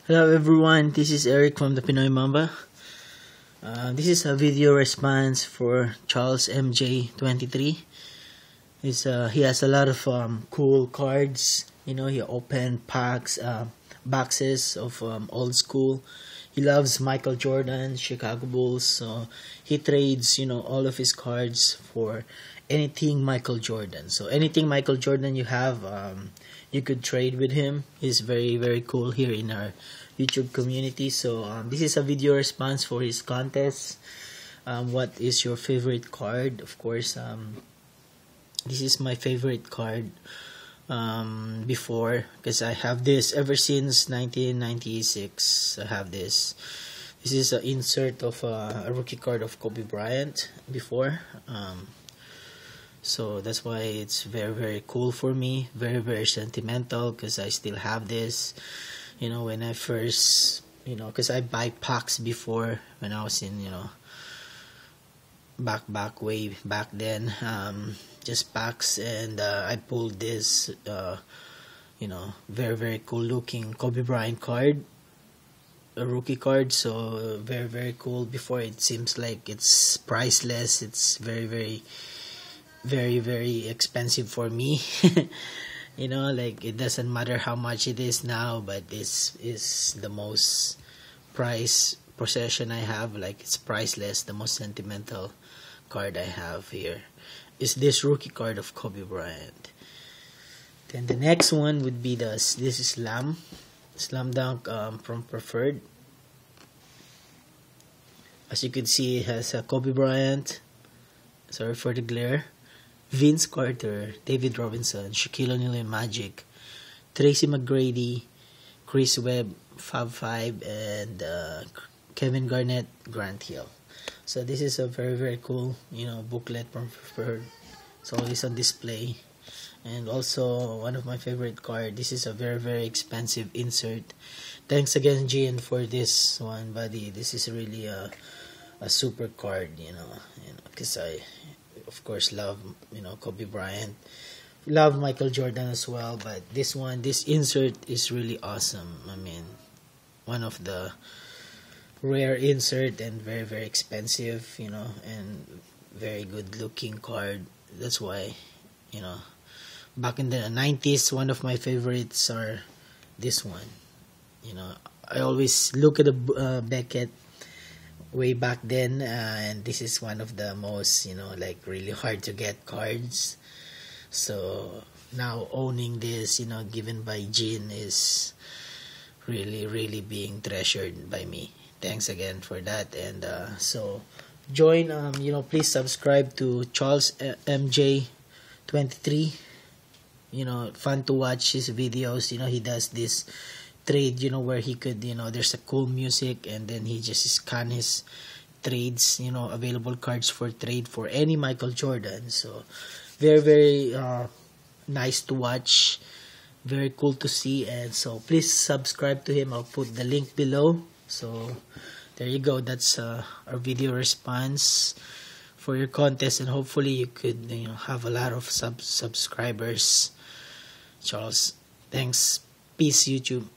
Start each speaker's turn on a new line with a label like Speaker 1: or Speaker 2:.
Speaker 1: Hello everyone, this is Eric from the Pinoy Mamba. This is a video response for Charles MJ23. He has a lot of cool cards. He opened boxes of old school. He loves Michael Jordan, Chicago Bulls, so he trades all of his cards for anything Michael Jordan. So anything Michael Jordan you have, you could trade with him. He's very, very cool here in our YouTube community. So this is a video response for his contest. What is your favorite card? Of course, this is my favorite card before, because I have this ever since 1996. I have this. This is an insert of a rookie card of Kobe Bryant before. So that's why it's very, very cool for me. Very, very sentimental, because I still have this. When I first, because I buy packs before when I was in, way back then, just packs, and I pulled this, very, very cool looking Kobe Bryant card, a rookie card. So very, very cool. Before, it seems like it's priceless. It's very, very, very, very expensive for me. Like, it doesn't matter how much it is now, but this is the most prized possession I have. Like, it's priceless. The most sentimental card I have here is this rookie card of Kobe Bryant. Then the next one would be this is Slam Dunk from Preferred. As you can see, it has Kobe Bryant. Sorry for the glare. Vince Carter, David Robinson, Shaquille O'Neal and Magic, Tracy McGrady, Chris Webb, Fab Five, and Kevin Garnett, Grant Hill. So this is a very, very cool, booklet from Preferred. It's always on display. And also, one of my favorite card. This is a very, very expensive insert. Thanks again, Gian, for this one, buddy. This is really a super card, because I, of course, love Kobe Bryant, love Michael Jordan as well, but this insert is really awesome. I mean, one of the rare insert, and very, very expensive, and very good looking card. That's why, back in the 90s, one of my favorites are this one. I always look at the Beckett way back then, and this is one of the most, like, really hard to get cards. So now owning this, given by Jean, is really, really being treasured by me. Thanks again for that. And so join, please subscribe to Charles MJ23. Fun to watch his videos. He does this trade, where he could, there's a cool music, and then he just scan his trades, available cards for trade for any Michael Jordan. So very, very nice to watch, very cool to see. And so please subscribe to him. I'll put the link below. So there you go. That's our video response for your contest, and hopefully you could have a lot of subscribers. Charles, thanks. Peace, YouTube.